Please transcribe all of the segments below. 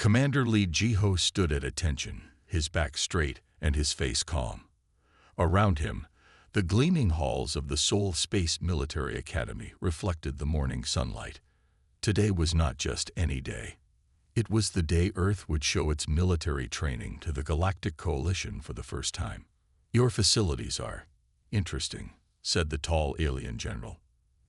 Commander Lee Jiho stood at attention, his back straight and his face calm. Around him, the gleaming halls of the Seoul Space Military Academy reflected the morning sunlight. Today was not just any day. It was the day Earth would show its military training to the Galactic Coalition for the first time. "Your facilities are interesting," said the tall alien general.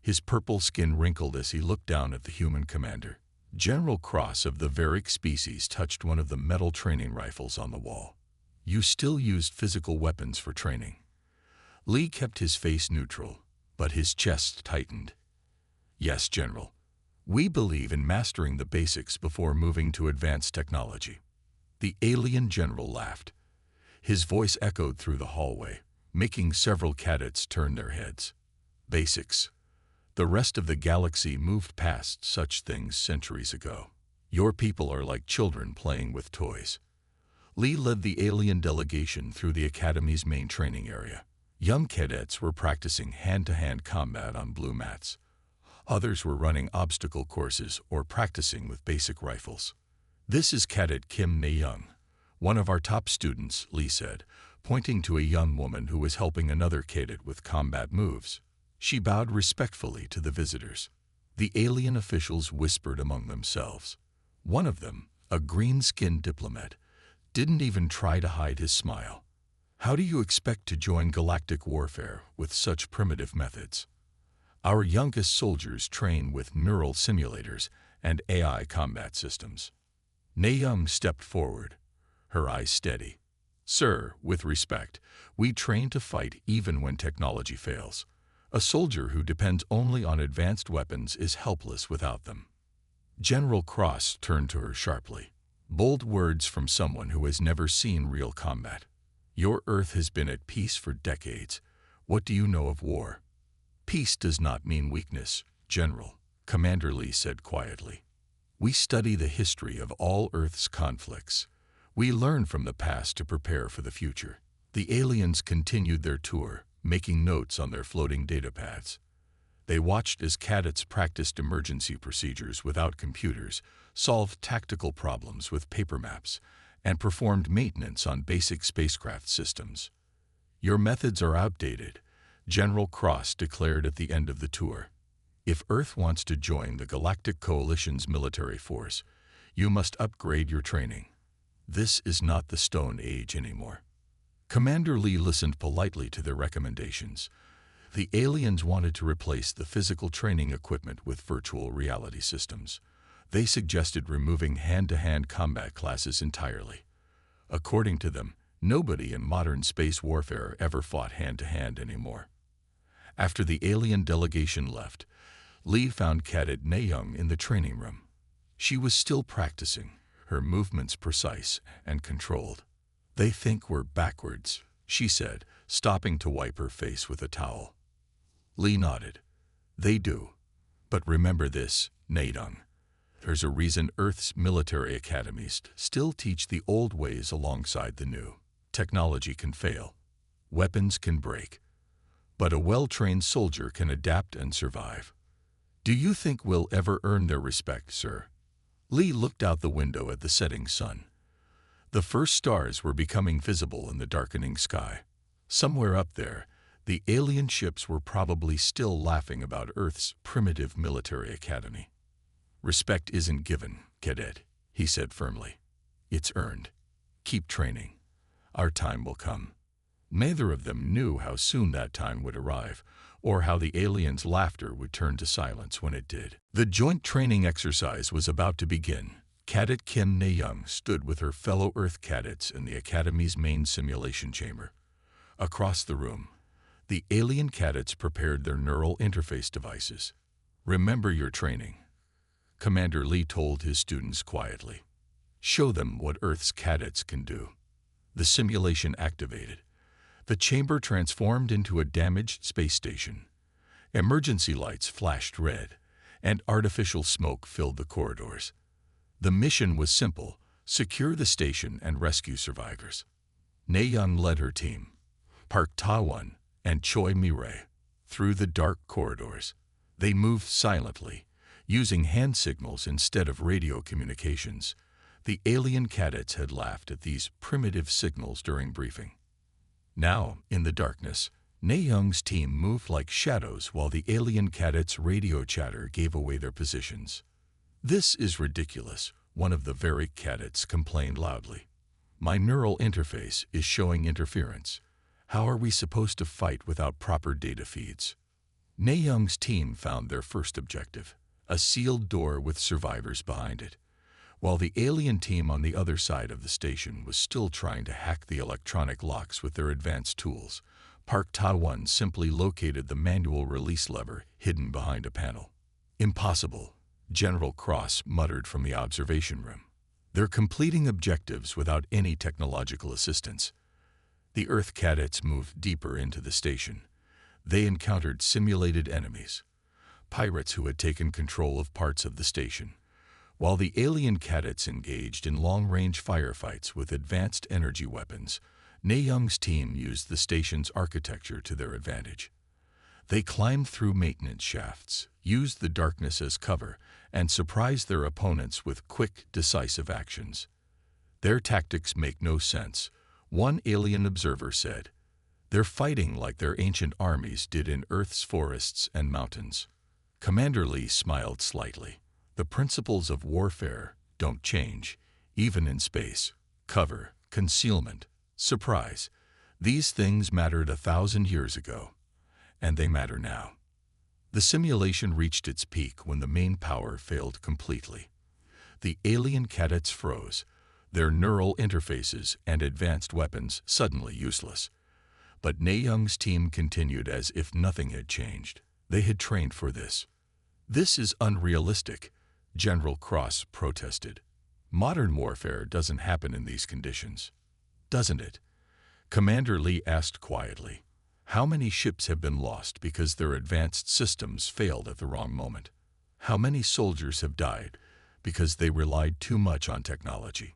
His purple skin wrinkled as he looked down at the human commander. General Cross of the Varick species touched one of the metal training rifles on the wall. "You still used physical weapons for training." Lee kept his face neutral, but his chest tightened. "Yes, General. We believe in mastering the basics before moving to advanced technology." The alien general laughed. His voice echoed through the hallway, making several cadets turn their heads. "Basics. The rest of the galaxy moved past such things centuries ago. Your people are like children playing with toys." Lee led the alien delegation through the Academy's main training area. Young cadets were practicing hand-to-hand combat on blue mats. Others were running obstacle courses or practicing with basic rifles. "This is Cadet Kim Na-young, one of our top students," Lee said, pointing to a young woman who was helping another cadet with combat moves. She bowed respectfully to the visitors. The alien officials whispered among themselves. One of them, a green-skinned diplomat, didn't even try to hide his smile. "How do you expect to join galactic warfare with such primitive methods? Our youngest soldiers train with neural simulators and AI combat systems." Na-young stepped forward, her eyes steady. "Sir, with respect, we train to fight even when technology fails. A soldier who depends only on advanced weapons is helpless without them." General Cross turned to her sharply. Bold words from someone who has never seen real combat. "Your Earth has been at peace for decades. What do you know of war?" "Peace does not mean weakness, General," Commander Lee said quietly. "We study the history of all Earth's conflicts. We learn from the past to prepare for the future." The aliens continued their tour, making notes on their floating datapads. They watched as cadets practiced emergency procedures without computers, solved tactical problems with paper maps, and performed maintenance on basic spacecraft systems. "Your methods are outdated," General Cross declared at the end of the tour. "If Earth wants to join the Galactic Coalition's military force, you must upgrade your training. This is not the Stone Age anymore." Commander Lee listened politely to their recommendations. The aliens wanted to replace the physical training equipment with virtual reality systems. They suggested removing hand-to-hand combat classes entirely. According to them, nobody in modern space warfare ever fought hand-to-hand anymore. After the alien delegation left, Lee found Cadet Na-young in the training room. She was still practicing, her movements precise and controlled. "They think we're backwards," she said, stopping to wipe her face with a towel. Lee nodded. "They do. But remember this, Na-young. There's a reason Earth's military academies still teach the old ways alongside the new. Technology can fail. Weapons can break. But a well-trained soldier can adapt and survive. Do you think we'll ever earn their respect, sir?" Lee looked out the window at the setting sun. The first stars were becoming visible in the darkening sky. Somewhere up there, the alien ships were probably still laughing about Earth's primitive military academy. "Respect isn't given, cadet," he said firmly. "It's earned. Keep training. Our time will come." Neither of them knew how soon that time would arrive, or how the aliens' laughter would turn to silence when it did. The joint training exercise was about to begin. Cadet Kim Na-young stood with her fellow Earth cadets in the Academy's main simulation chamber. Across the room, the alien cadets prepared their neural interface devices. "Remember your training," Commander Lee told his students quietly. "Show them what Earth's cadets can do." The simulation activated. The chamber transformed into a damaged space station. Emergency lights flashed red, and artificial smoke filled the corridors. The mission was simple: secure the station and rescue survivors. Na-young led her team, Park Ta-won and Choi Mi-rae, through the dark corridors. They moved silently, using hand signals instead of radio communications, The alien cadets had laughed at these primitive signals during briefing. Now, in the darkness, Na-Young's team moved like shadows while the alien cadets' radio chatter gave away their positions. "This is ridiculous," one of the Varric cadets complained loudly. "My neural interface is showing interference. How are we supposed to fight without proper data feeds?" Na-Young's team found their first objective, a sealed door with survivors behind it. While the alien team on the other side of the station was still trying to hack the electronic locks with their advanced tools, Park Ta-1 simply located the manual release lever hidden behind a panel. "Impossible," General Cross muttered from the observation room. "They're completing objectives without any technological assistance." The Earth cadets moved deeper into the station. They encountered simulated enemies, pirates who had taken control of parts of the station. While the alien cadets engaged in long-range firefights with advanced energy weapons, Na-Young's team used the station's architecture to their advantage. They climbed through maintenance shafts, used the darkness as cover, and surprised their opponents with quick, decisive actions. "Their tactics make no sense," one alien observer said. "They're fighting like their ancient armies did in Earth's forests and mountains." Commander Lee smiled slightly. "The principles of warfare don't change, even in space. Cover, concealment, surprise. These things mattered 1,000 years ago, and they matter now." The simulation reached its peak when the main power failed completely. The alien cadets froze, their neural interfaces and advanced weapons suddenly useless. But Na-Young's team continued as if nothing had changed. They had trained for this. "This is unrealistic," General Cross protested. "Modern warfare doesn't happen in these conditions." "Doesn't it?" Commander Lee asked quietly. "How many ships have been lost because their advanced systems failed at the wrong moment? How many soldiers have died because they relied too much on technology?"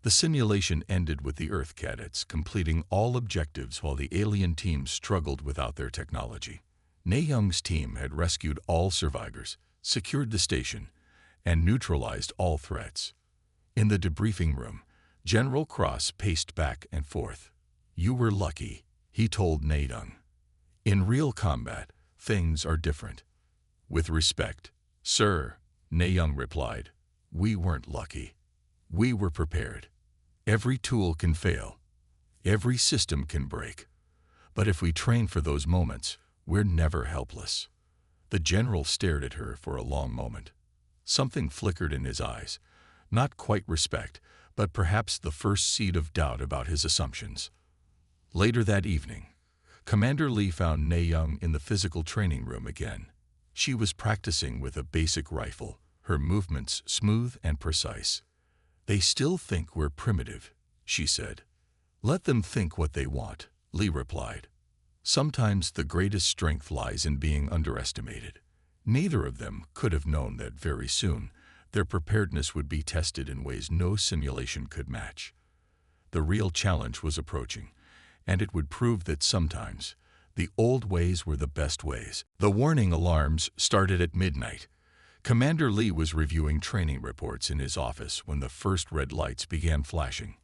The simulation ended with the Earth cadets completing all objectives while the alien team struggled without their technology. Na-Young's team had rescued all survivors, secured the station, and neutralized all threats. In the debriefing room, General Cross paced back and forth. "You were lucky," he told Na-Young. "In real combat, things are different." "With respect, sir," Na-Young replied, "we weren't lucky. We were prepared. Every tool can fail. Every system can break. But if we train for those moments, we're never helpless." The general stared at her for a long moment. Something flickered in his eyes, not quite respect, but perhaps the first seed of doubt about his assumptions. Later that evening, Commander Lee found Na-Young in the physical training room again. She was practicing with a basic rifle, her movements smooth and precise. "They still think we're primitive," she said. "Let them think what they want," Lee replied. "Sometimes the greatest strength lies in being underestimated." Neither of them could have known that very soon their preparedness would be tested in ways no simulation could match. The real challenge was approaching, and it would prove that sometimes the old ways were the best ways. The warning alarms started at midnight. Commander Lee was reviewing training reports in his office when the first red lights began flashing.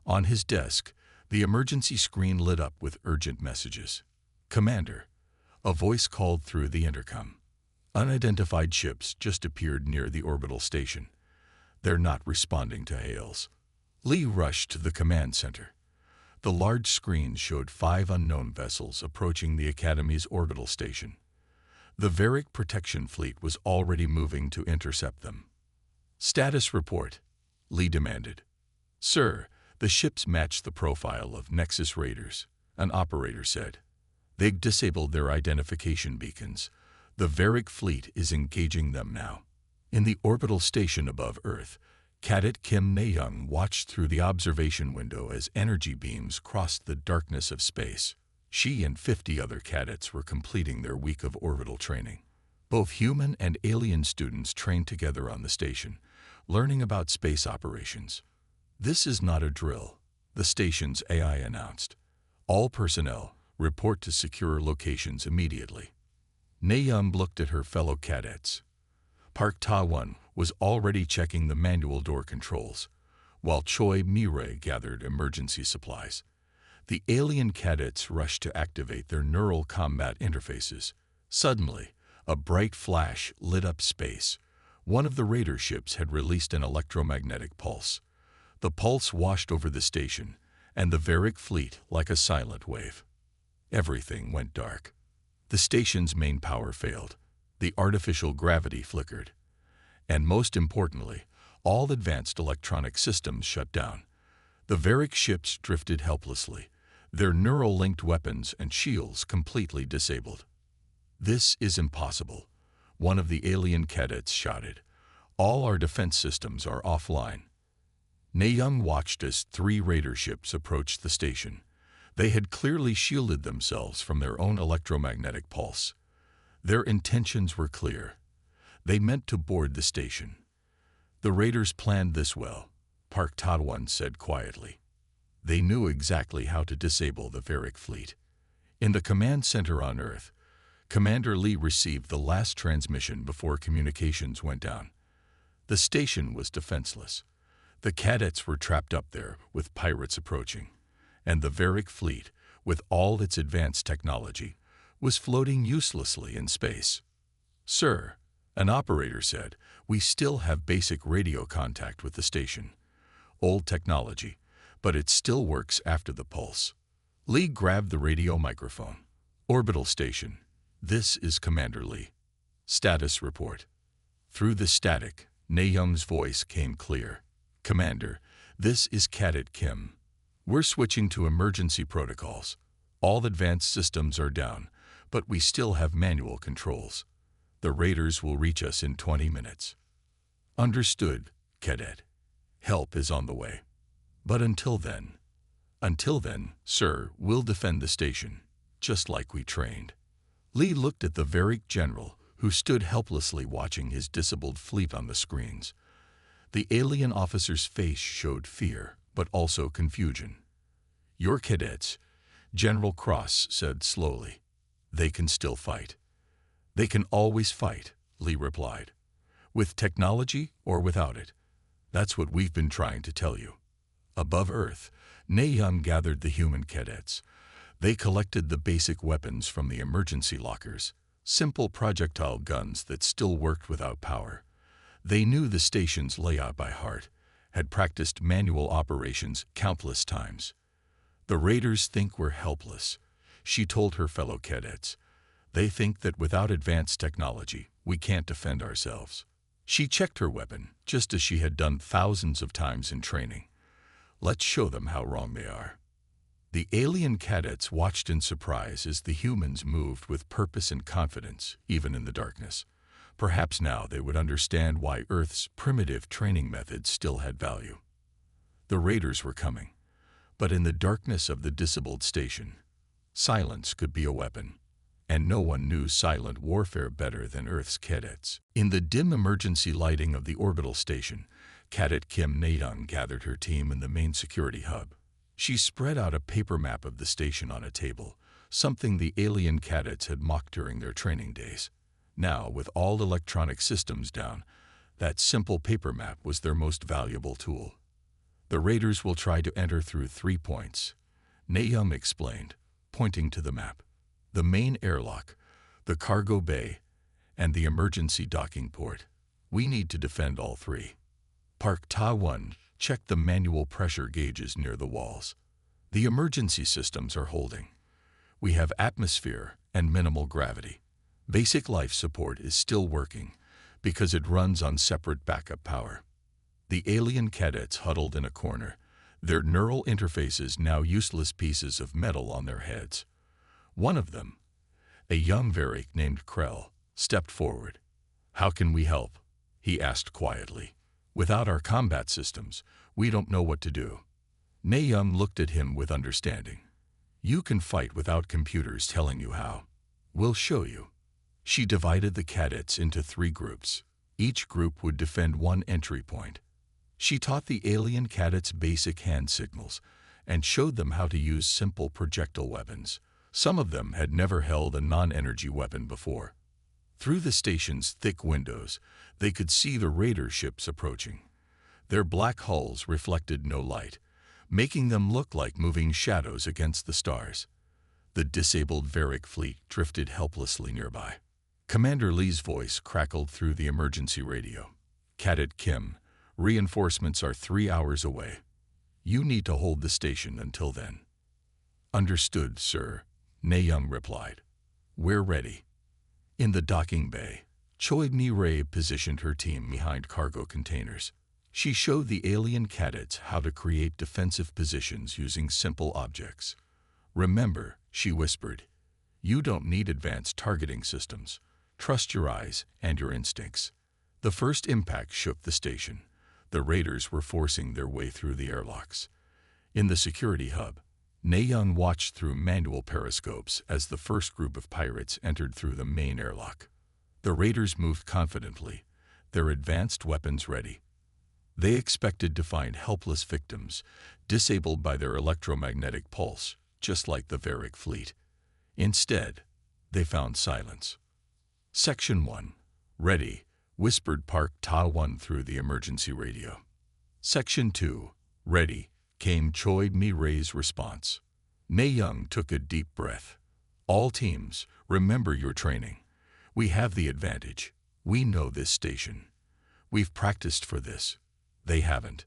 On his desk, the emergency screen lit up with urgent messages. "Commander," a voice called through the intercom. "Unidentified ships just appeared near the orbital station. They're not responding to hails." Lee rushed to the command center. The large screen showed 5 unknown vessels approaching the Academy's orbital station. The Varric protection fleet was already moving to intercept them. "Status report," Lee demanded. "Sir, the ships match the profile of Nexus raiders," an operator said. "They've disabled their identification beacons. The Varric fleet is engaging them now." In the orbital station above Earth, Cadet Kim Na-Young watched through the observation window as energy beams crossed the darkness of space. She and 50 other cadets were completing their week of orbital training. Both human and alien students trained together on the station, learning about space operations. "This is not a drill," the station's AI announced. "All personnel report to secure locations immediately." Na-Young looked at her fellow cadets. Park Ta-1 was already checking the manual door controls. while Choi Mirai gathered emergency supplies. The alien cadets rushed to activate their neural combat interfaces. Suddenly, a bright flash lit up space. One of the raider ships had released an electromagnetic pulse. The pulse washed over the station, and the Varric fleet like a silent wave. Everything went dark. The station's main power failed. The artificial gravity flickered. And most importantly, all advanced electronic systems shut down. The Varric ships drifted helplessly, their neural-linked weapons and shields completely disabled. "This is impossible," one of the alien cadets shouted. "All our defense systems are offline." Na-young watched as 3 raider ships approached the station. They had clearly shielded themselves from their own electromagnetic pulse. Their intentions were clear. They meant to board the station. "The raiders planned this well," Park Ta-won said quietly. "They knew exactly how to disable the Varric fleet." In the command center on Earth, Commander Lee received the last transmission before communications went down. The station was defenseless. The cadets were trapped up there with pirates approaching, and the Varric fleet, with all its advanced technology, was floating uselessly in space. "Sir," an operator said, "we still have basic radio contact with the station. Old technology, but it still works after the pulse." Lee grabbed the radio microphone. "Orbital station, this is Commander Lee. Status report." Through the static, Na-young's voice came clear. "Commander, this is Cadet Kim. We're switching to emergency protocols. All advanced systems are down, but we still have manual controls. The raiders will reach us in 20 minutes. "Understood, Cadet. Help is on the way. But until then, sir, we'll defend the station, just like we trained." Lee looked at the Varric general, who stood helplessly watching his disabled fleet on the screens. The alien officer's face showed fear, but also confusion. "Your cadets," General Cross said slowly. "They can still fight." "They can always fight," Lee replied. "With technology or without it. That's what we've been trying to tell you." Above Earth, Na-young gathered the human cadets. They collected the basic weapons from the emergency lockers, simple projectile guns that still worked without power. They knew the station's layout by heart, had practiced manual operations countless times. "The raiders think we're helpless," she told her fellow cadets. "They think that without advanced technology, we can't defend ourselves." She checked her weapon, just as she had done thousands of times in training. "Let's show them how wrong they are." The alien cadets watched in surprise as the humans moved with purpose and confidence, even in the darkness. Perhaps now they would understand why Earth's primitive training methods still had value. The raiders were coming, but in the darkness of the disabled station, silence could be a weapon, and no one knew silent warfare better than Earth's cadets. In the dim emergency lighting of the orbital station, Cadet Kim Na-young gathered her team in the main security hub. She spread out a paper map of the station on a table, something the alien cadets had mocked during their training days. Now, with all electronic systems down, that simple paper map was their most valuable tool. "The raiders will try to enter through 3 points," Na-young explained, pointing to the map. "The main airlock, the cargo bay, and the emergency docking port. We need to defend all 3. Park Ta-won checked the manual pressure gauges near the walls. "The emergency systems are holding. We have atmosphere and minimal gravity. Basic life support is still working because it runs on separate backup power." The alien cadets huddled in a corner, their neural interfaces now useless pieces of metal on their heads. One of them, a young Varric named Krell, stepped forward. "How can we help?" he asked quietly. "Without our combat systems, we don't know what to do." Na-young looked at him with understanding. "You can fight without computers telling you how. We'll show you." She divided the cadets into 3 groups. Each group would defend 1 entry point. She taught the alien cadets basic hand signals and showed them how to use simple projectile weapons. Some of them had never held a non-energy weapon before. Through the station's thick windows, they could see the raider ships approaching. Their black hulls reflected no light, making them look like moving shadows against the stars. The disabled Varric fleet drifted helplessly nearby. Commander Lee's voice crackled through the emergency radio. "Cadet Kim, reinforcements are 3 hours away. You need to hold the station until then." "Understood, sir," Ne-Young replied. "We're ready." In the docking bay, Choi Mi-rae positioned her team behind cargo containers. She showed the alien cadets how to create defensive positions using simple objects. "Remember," she whispered, "you don't need advanced targeting systems. Trust your eyes and your instincts." The first impact shook the station. The raiders were forcing their way through the airlocks. In the security hub, Ne-Young watched through manual periscopes as the first group of pirates entered through the main airlock. The raiders moved confidently, their advanced weapons ready. They expected to find helpless victims, disabled by their electromagnetic pulse, just like the Varric fleet. Instead, they found silence. "Section 1, ready," whispered Park Ta-1 through the emergency radio. "Section 2, ready," came Choi Mi-rae's response. Ne-Young took a deep breath. "All teams, remember your training. We have the advantage. We know this station. We've practiced for this. They haven't."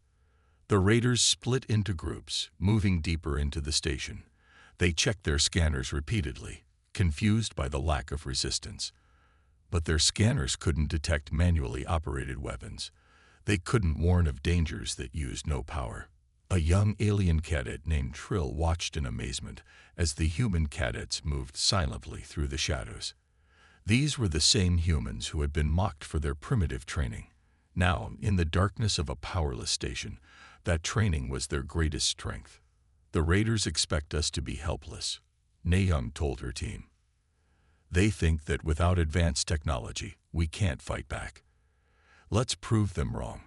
The raiders split into groups, moving deeper into the station. They checked their scanners repeatedly, confused by the lack of resistance. But their scanners couldn't detect manually operated weapons. They couldn't warn of dangers that used no power. A young alien cadet named Trill watched in amazement as the human cadets moved silently through the shadows. These were the same humans who had been mocked for their primitive training. Now, in the darkness of a powerless station, that training was their greatest strength. "The raiders expect us to be helpless," Ne-Young told her team. "They think that without advanced technology, we can't fight back. Let's prove them wrong.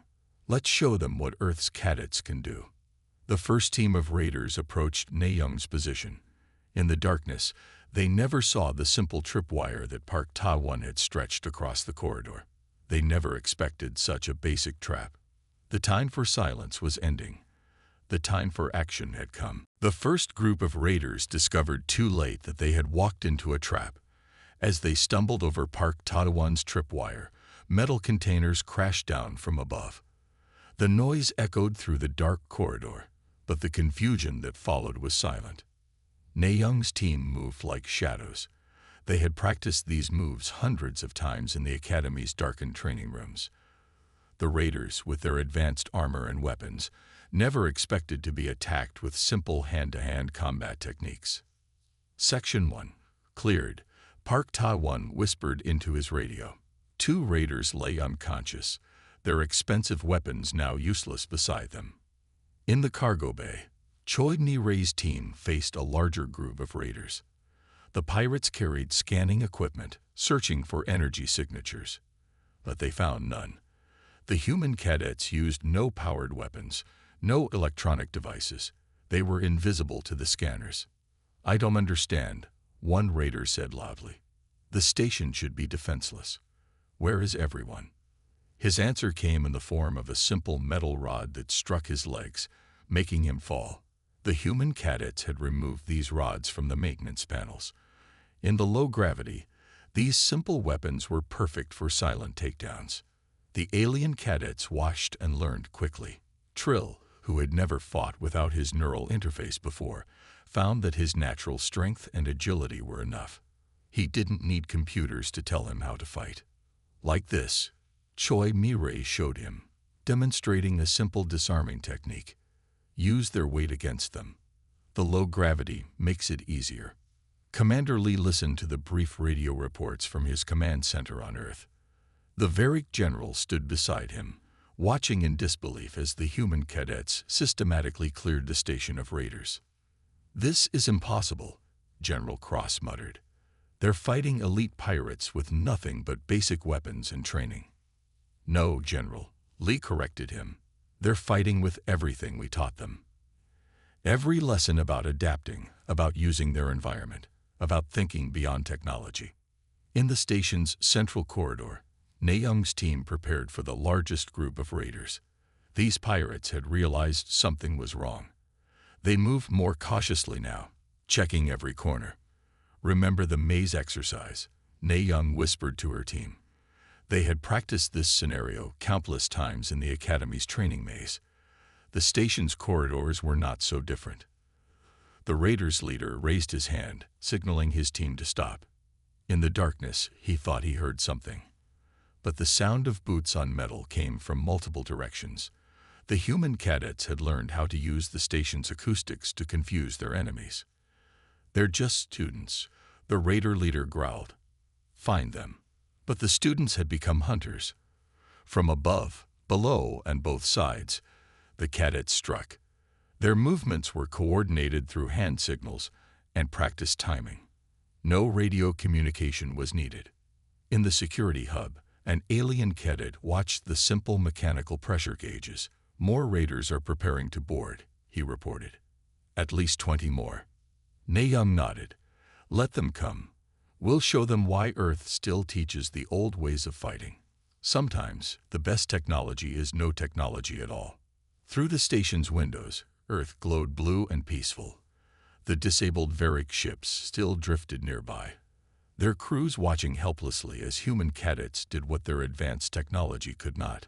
Let's show them what Earth's cadets can do." The first team of raiders approached Ne-Young's position. In the darkness, they never saw the simple tripwire that Park Ta-1 had stretched across the corridor. They never expected such a basic trap. The time for silence was ending. The time for action had come. The first group of raiders discovered too late that they had walked into a trap. As they stumbled over Park Ta-1's tripwire, metal containers crashed down from above. The noise echoed through the dark corridor, but the confusion that followed was silent. Ne-Young's team moved like shadows. They had practiced these moves hundreds of times in the Academy's darkened training rooms. The raiders, with their advanced armor and weapons, never expected to be attacked with simple hand-to-hand combat techniques. "Section 1, cleared," Park Ta-1 whispered into his radio. 2 raiders lay unconscious, their expensive weapons now useless beside them. In the cargo bay, Choi Mi-rae's team faced a larger group of raiders. The pirates carried scanning equipment, searching for energy signatures. But they found none. The human cadets used no powered weapons, no electronic devices. They were invisible to the scanners. "I don't understand," one raider said loudly. "The station should be defenseless. Where is everyone?" His answer came in the form of a simple metal rod that struck his legs, making him fall. The human cadets had removed these rods from the maintenance panels. In the low gravity, these simple weapons were perfect for silent takedowns. The alien cadets watched and learned quickly. Trill, who had never fought without his neural interface before, found that his natural strength and agility were enough. He didn't need computers to tell him how to fight. Like this, Choi Mi-rae showed him, demonstrating a simple disarming technique. Use their weight against them. The low gravity makes it easier. Commander Lee listened to the brief radio reports from his command center on Earth. The Varric general stood beside him, watching in disbelief as the human cadets systematically cleared the station of raiders. "This is impossible," General Cross muttered. "They're fighting elite pirates with nothing but basic weapons and training." "No, General," Lee corrected him. "They're fighting with everything we taught them. Every lesson about adapting, about using their environment, about thinking beyond technology." In the station's central corridor, Ne-Young's team prepared for the largest group of raiders. These pirates had realized something was wrong. They moved more cautiously now, checking every corner. "Remember the maze exercise?" Nay Young whispered to her team. They had practiced this scenario countless times in the Academy's training maze. The station's corridors were not so different. The Raiders' leader raised his hand, signaling his team to stop. In the darkness, he thought he heard something. But the sound of boots on metal came from multiple directions. The human cadets had learned how to use the station's acoustics to confuse their enemies. "They're just students," the Raider leader growled. "Find them." But the students had become hunters. From above, below, and both sides, the cadets struck. Their movements were coordinated through hand signals and practiced timing. No radio communication was needed. In the security hub, an alien cadet watched the simple mechanical pressure gauges. "More raiders are preparing to board," he reported. "At least 20 more." Nay Young nodded. "Let them come. We'll show them why Earth still teaches the old ways of fighting. Sometimes, the best technology is no technology at all." Through the station's windows, Earth glowed blue and peaceful. The disabled Varick ships still drifted nearby, their crews watching helplessly as human cadets did what their advanced technology could not: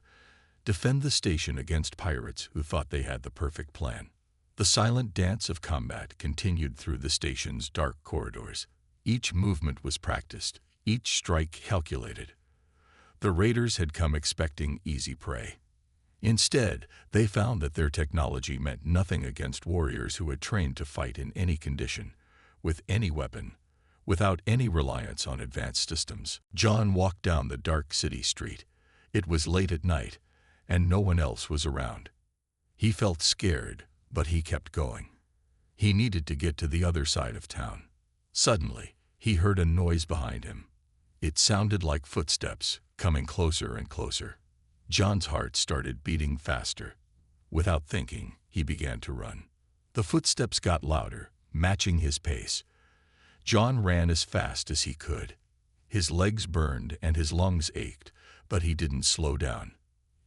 defend the station against pirates who thought they had the perfect plan. The silent dance of combat continued through the station's dark corridors. Each movement was practiced, each strike calculated. The raiders had come expecting easy prey. Instead, they found that their technology meant nothing against warriors who had trained to fight in any condition, with any weapon, without any reliance on advanced systems. John walked down the dark city street. It was late at night, and no one else was around. He felt scared, but he kept going. He needed to get to the other side of town. Suddenly, he heard a noise behind him. It sounded like footsteps, coming closer and closer. John's heart started beating faster. Without thinking, he began to run. The footsteps got louder, matching his pace. John ran as fast as he could. His legs burned and his lungs ached, but he didn't slow down.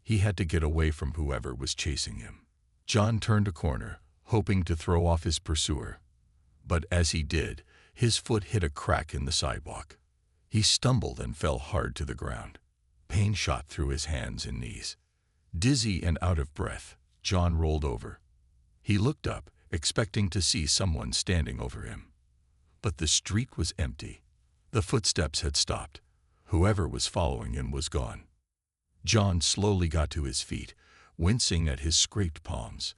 He had to get away from whoever was chasing him. John turned a corner, hoping to throw off his pursuer. But as he did, his foot hit a crack in the sidewalk. He stumbled and fell hard to the ground. Pain shot through his hands and knees. Dizzy and out of breath, John rolled over. He looked up, expecting to see someone standing over him. But the street was empty. The footsteps had stopped. Whoever was following him was gone. John slowly got to his feet, wincing at his scraped palms.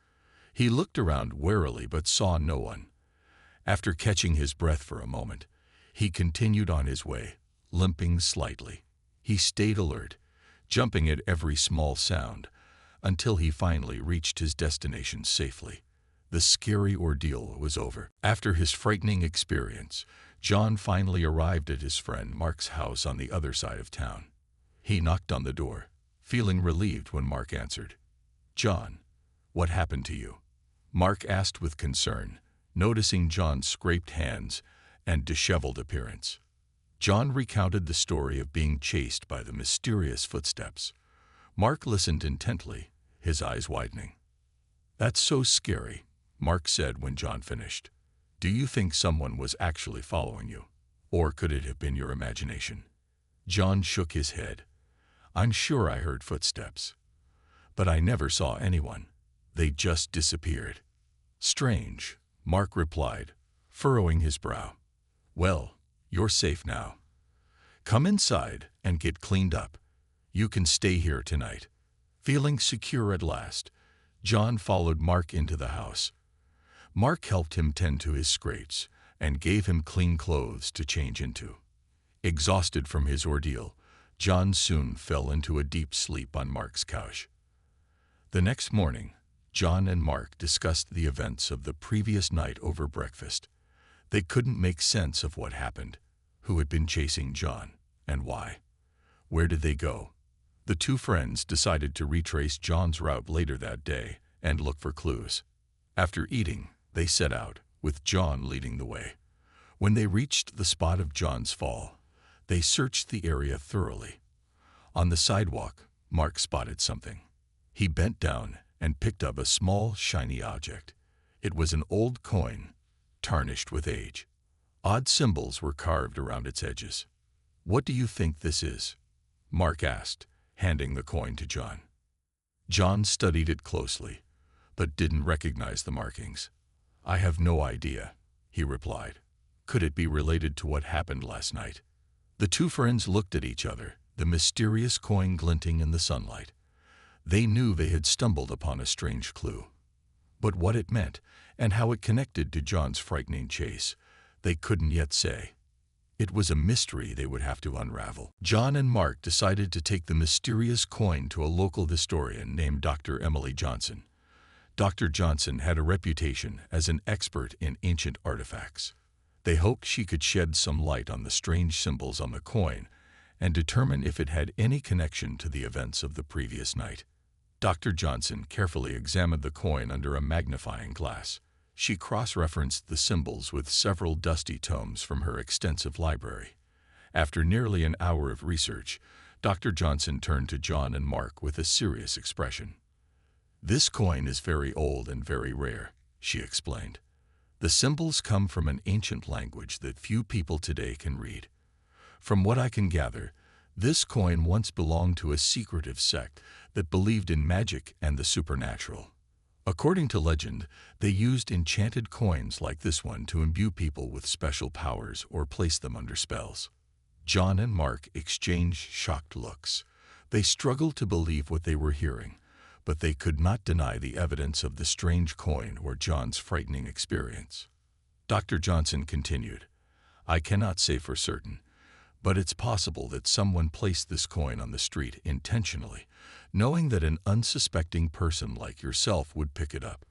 He looked around warily but saw no one. After catching his breath for a moment, he continued on his way, limping slightly. He stayed alert, jumping at every small sound, until he finally reached his destination safely. The scary ordeal was over. After his frightening experience, John finally arrived at his friend Mark's house on the other side of town. He knocked on the door, feeling relieved when Mark answered. "John, what happened to you?" Mark asked with concern, noticing John's scraped hands and disheveled appearance. John recounted the story of being chased by the mysterious footsteps. Mark listened intently, his eyes widening. "That's so scary," Mark said when John finished. "Do you think someone was actually following you? Or could it have been your imagination?" John shook his head. "I'm sure I heard footsteps. But I never saw anyone. They just disappeared." "Strange," Mark replied, furrowing his brow. "Well, you're safe now. Come inside and get cleaned up. You can stay here tonight." Feeling secure at last, John followed Mark into the house. Mark helped him tend to his scrapes and gave him clean clothes to change into. Exhausted from his ordeal, John soon fell into a deep sleep on Mark's couch. The next morning, John and Mark discussed the events of the previous night over breakfast. They couldn't make sense of what happened, who had been chasing John, and why. Where did they go? The two friends decided to retrace John's route later that day and look for clues. After eating, they set out, with John leading the way. When they reached the spot of John's fall, they searched the area thoroughly. On the sidewalk, Mark spotted something. He bent down and picked up a small, shiny object. It was an old coin, tarnished with age. Odd symbols were carved around its edges. "What do you think this is?" Mark asked, handing the coin to John. John studied it closely, but didn't recognize the markings. "I have no idea," he replied. "Could it be related to what happened last night?" The two friends looked at each other, the mysterious coin glinting in the sunlight. They knew they had stumbled upon a strange clue. But what it meant, and how it connected to John's frightening chase, they couldn't yet say. It was a mystery they would have to unravel. John and Mark decided to take the mysterious coin to a local historian named Dr. Emily Johnson. Dr. Johnson had a reputation as an expert in ancient artifacts. They hoped she could shed some light on the strange symbols on the coin and determine if it had any connection to the events of the previous night. Dr. Johnson carefully examined the coin under a magnifying glass. She cross-referenced the symbols with several dusty tomes from her extensive library. After nearly an hour of research, Dr. Johnson turned to John and Mark with a serious expression. "This coin is very old and very rare," she explained. "The symbols come from an ancient language that few people today can read. From what I can gather, this coin once belonged to a secretive sect that believed in magic and the supernatural. According to legend, they used enchanted coins like this one to imbue people with special powers or place them under spells." John and Mark exchanged shocked looks. They struggled to believe what they were hearing, but they could not deny the evidence of the strange coin or John's frightening experience. Dr. Johnson continued, "I cannot say for certain, but it's possible that someone placed this coin on the street intentionally, knowing that an unsuspecting person like yourself would pick it up.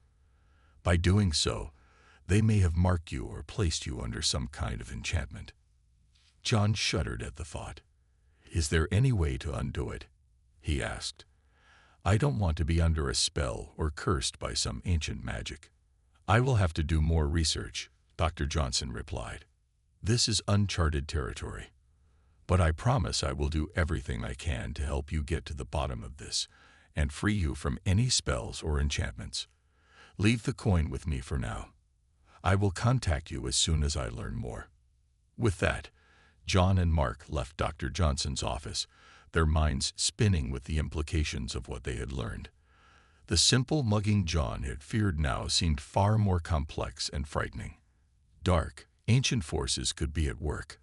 By doing so, they may have marked you or placed you under some kind of enchantment." John shuddered at the thought. "Is there any way to undo it?" he asked. "I don't want to be under a spell or cursed by some ancient magic." "I will have to do more research," Dr. Johnson replied. "This is uncharted territory. But I promise I will do everything I can to help you get to the bottom of this and free you from any spells or enchantments. Leave the coin with me for now. I will contact you as soon as I learn more." With that, John and Mark left Dr. Johnson's office, their minds spinning with the implications of what they had learned. The simple mugging John had feared now seemed far more complex and frightening. Dark, ancient forces could be at work.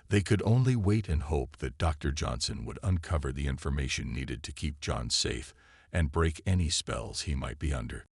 They could only wait and hope that Dr. Johnson would uncover the information needed to keep John safe and break any spells he might be under.